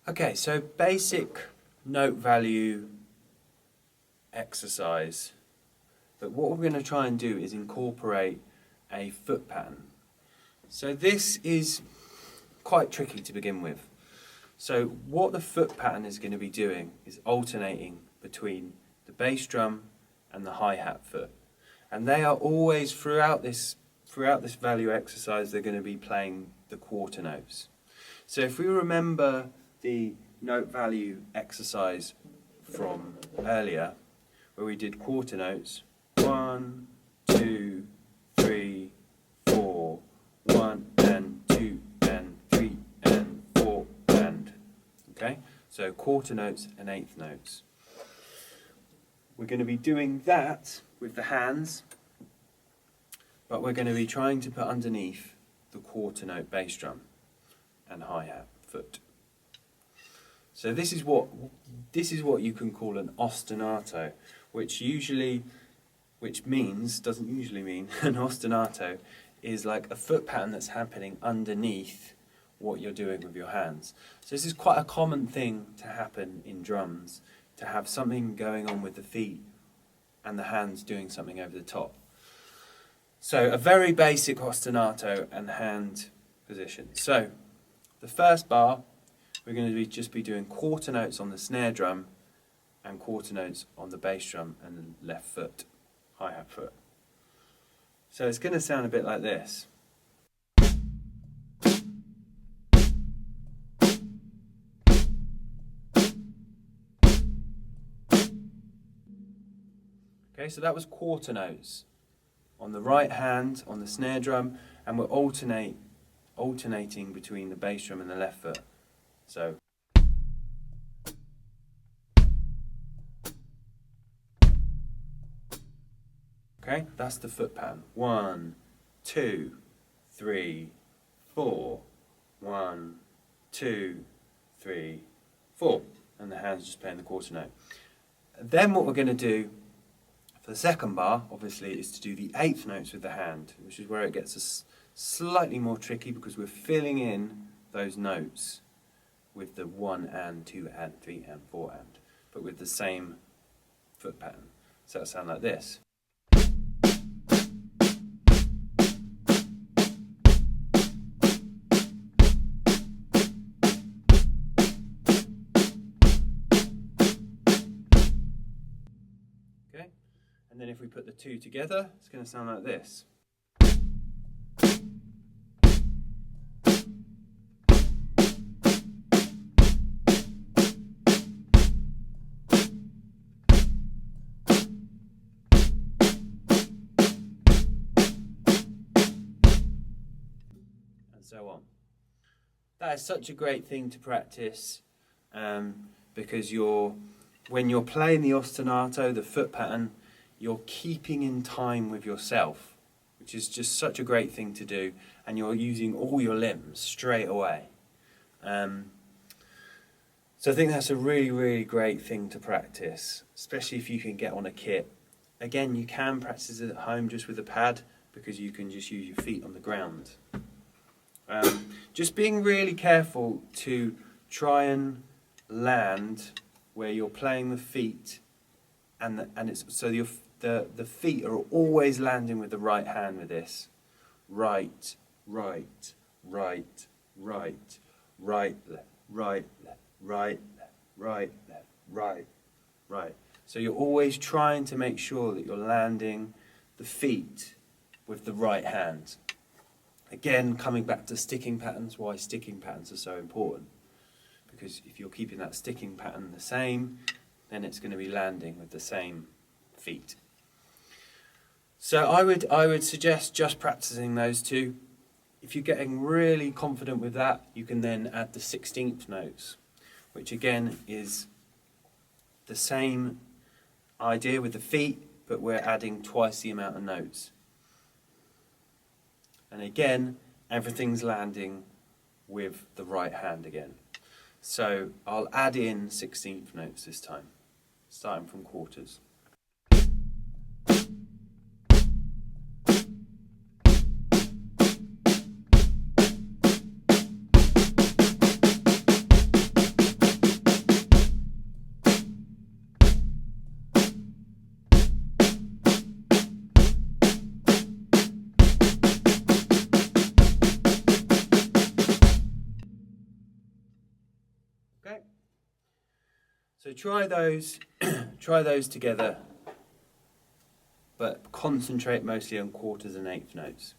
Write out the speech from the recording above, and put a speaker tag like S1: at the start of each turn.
S1: Okay, so basic note value exercise. But what we're going to try and do is incorporate a foot pattern. So this is quite tricky to begin with. So what the foot pattern is going to be doing is alternating between the bass drum and the hi-hat foot. And they are always, throughout this value exercise, they're going to be playing the quarter notes. So if we remember the note value exercise from earlier, where we did quarter notes, 1, 2, 3, 4, 1 and 2 and 3 and 4 and, okay? So quarter notes and eighth notes. We're going to be doing that with the hands, but we're going to be trying to put underneath the quarter note bass drum and hi-hat foot. So this is what you can call an ostinato, which doesn't usually mean an ostinato is like a foot pattern that's happening underneath what you're doing with your hands. So this is quite a common thing to happen in drums, to have something going on with the feet and the hands doing something over the top. So a very basic ostinato and hand position. So the first bar, we're going to just be doing quarter notes on the snare drum and quarter notes on the bass drum and the left foot, hi-hat foot. So it's going to sound a bit like this. Okay, so that was quarter notes on the right hand on the snare drum, and we're alternating between the bass drum and the left foot. So okay, that's the foot pattern. 1, 2, 3, 4. 1, 2, 3, 4. And the hand's just playing the quarter note. Then what we're going to do for the second bar, obviously, is to do the eighth notes with the hand, which is where it gets slightly more tricky because we're filling in those notes with the 1 and 2 and 3 and 4 and, but with the same foot pattern. So it'll sound like this. Okay, and then if we put the two together, it's going to sound like this. So on. That is such a great thing to practice because when you're playing the ostinato, the foot pattern, you're keeping in time with yourself, which is just such a great thing to do, and you're using all your limbs straight away. So I think that's a really, really great thing to practice, especially if you can get on a kit. Again, you can practice it at home just with a pad because you can just use your feet on the ground. Just being really careful to try and land where you're playing the feet, and it's so the feet are always landing with the right hand with this. Right, right, right, right, right, left, right, left, right, left, right, left, right, right. So you're always trying to make sure that you're landing the feet with the right hand. Again, coming back to sticking patterns, why sticking patterns are so important. Because if you're keeping that sticking pattern the same, then it's going to be landing with the same feet. So I would suggest just practicing those two. If you're getting really confident with that, you can then add the 16th notes, which again is the same idea with the feet, but we're adding twice the amount of notes. And again, everything's landing with the right hand again. So I'll add in 16th notes this time, starting from quarters. So try those, try those together, but concentrate mostly on quarters and eighth notes.